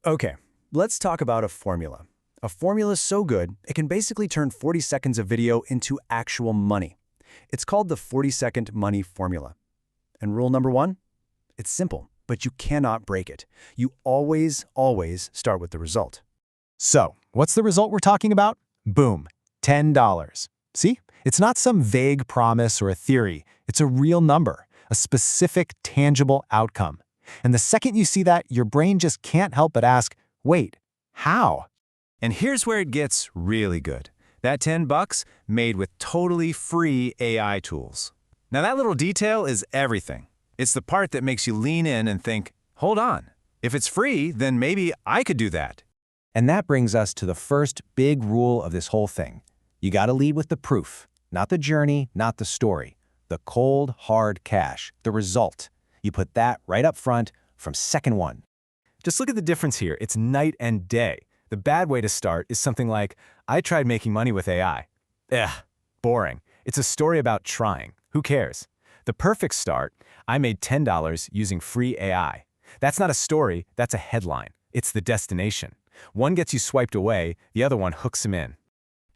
Okay, let's talk about a formula. A formula so good, it can basically turn 40 seconds of video into actual money. It's called the 40-second money formula. And rule number one? It's simple, but you cannot break it. You always start with the result. So, what's the result we're talking about? Boom, $10. See? It's not some vague promise or a theory. It's a real number, a specific, tangible outcome. And the second you see that, your brain just can't help but ask, wait, how? And here's where it gets really good. That $10 made with totally free AI tools. Now that little detail is everything. It's the part that makes you lean in and think, hold on, if it's free, then maybe I could do that. And that brings us to the first big rule of this whole thing. You gotta lead with the proof, not the journey, not the story. The cold, hard cash, the result. You put that right up front from second one. Just look at the difference here. It's night and day. The bad way to start is something like, I tried making money with AI. Boring. It's a story about trying. Who cares? The perfect start, I made $10 using free AI. That's not a story, that's a headline. It's the destination. One gets you swiped away, the other one hooks him in.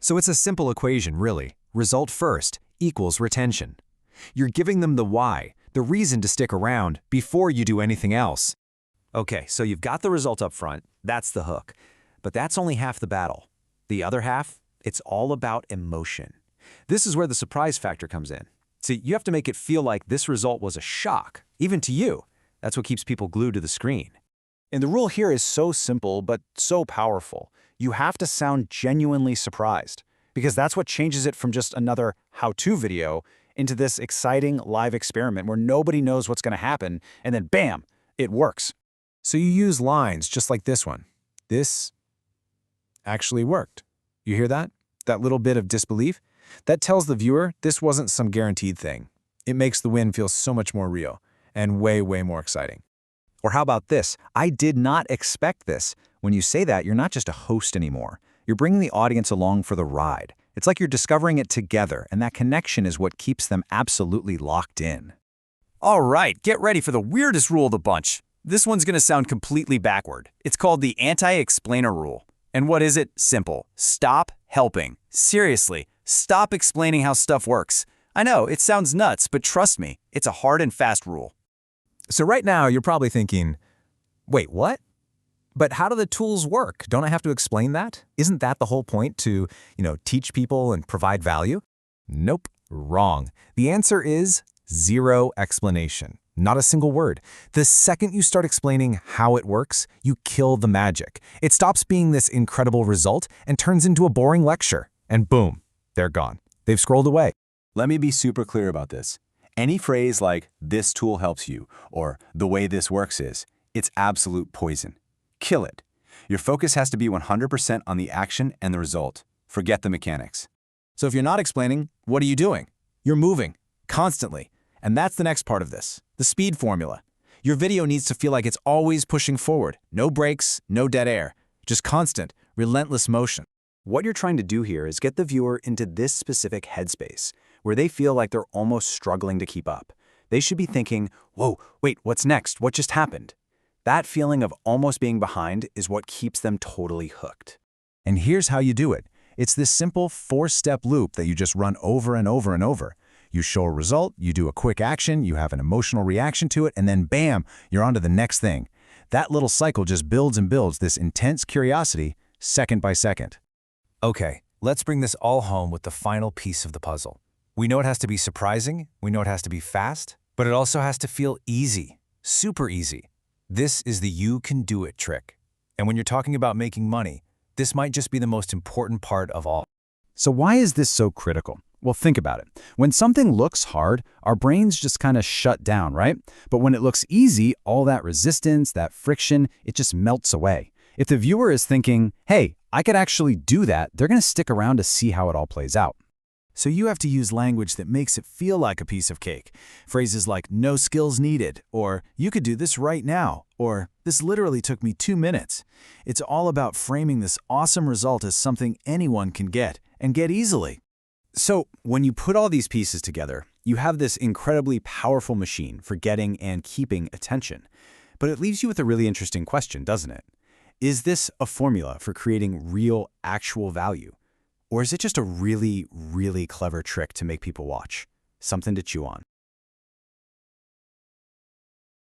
So it's a simple equation, really. Result first equals retention. You're giving them the why, the reason to stick around before you do anything else. Okay, so you've got the result up front, that's the hook. But that's only half the battle. The other half, it's all about emotion. This is where the surprise factor comes in. See, you have to make it feel like this result was a shock, even to you. That's what keeps people glued to the screen. And the rule here is so simple, but so powerful. You have to sound genuinely surprised, because that's what changes it from just another how-to video into this exciting live experiment where nobody knows what's going to happen, and then bam, it works. So you use lines just like this one. This actually worked. You hear that? That little bit of disbelief? That tells the viewer this wasn't some guaranteed thing. It makes the win feel so much more real and way more exciting. Or how about this? I did not expect this. When you say that, you're not just a host anymore. You're bringing the audience along for the ride. It's like you're discovering it together, and that connection is what keeps them absolutely locked in. All right, get ready for the weirdest rule of the bunch. This one's going to sound completely backward. It's called the anti-explainer rule. And what is it? Simple. Stop helping. Seriously, stop explaining how stuff works. I know, it sounds nuts, but trust me, it's a hard and fast rule. So right now, you're probably thinking, wait, what? But how do the tools work? Don't I have to explain that? Isn't that the whole point to, teach people and provide value? Nope, wrong. The answer is zero explanation. Not a single word. The second you start explaining how it works, you kill the magic. It stops being this incredible result and turns into a boring lecture. And boom, they're gone. They've scrolled away. Let me be super clear about this. Any phrase like, this tool helps you, or the way this works is, it's absolute poison. Kill it. Your focus has to be 100% on the action and the result. Forget the mechanics. So if you're not explaining, what are you doing? You're moving, constantly. And that's the next part of this, the speed formula. Your video needs to feel like it's always pushing forward. No breaks, no dead air. Just constant, relentless motion. What you're trying to do here is get the viewer into this specific headspace, where they feel like they're almost struggling to keep up. They should be thinking, whoa, wait, what's next? What just happened? That feeling of almost being behind is what keeps them totally hooked. And here's how you do it. It's this simple 4-step loop that you just run over and over and over. You show a result, you do a quick action, you have an emotional reaction to it, and then bam, you're on to the next thing. That little cycle just builds and builds this intense curiosity second by second. Okay, let's bring this all home with the final piece of the puzzle. We know it has to be surprising, we know it has to be fast, but it also has to feel easy, super easy. This is the you can do it trick. And when you're talking about making money, this might just be the most important part of all. So why is this so critical? Well, think about it. When something looks hard, our brains just kind of shut down, right? But when it looks easy, all that resistance, that friction, it just melts away. If the viewer is thinking, hey, I could actually do that, they're going to stick around to see how it all plays out. So you have to use language that makes it feel like a piece of cake. Phrases like, no skills needed, or you could do this right now, or this literally took me 2 minutes. It's all about framing this awesome result as something anyone can get, and get easily. So when you put all these pieces together, you have this incredibly powerful machine for getting and keeping attention. But it leaves you with a really interesting question, doesn't it? Is this a formula for creating real, actual value? Or is it just a really, really clever trick to make people watch? Something to chew on.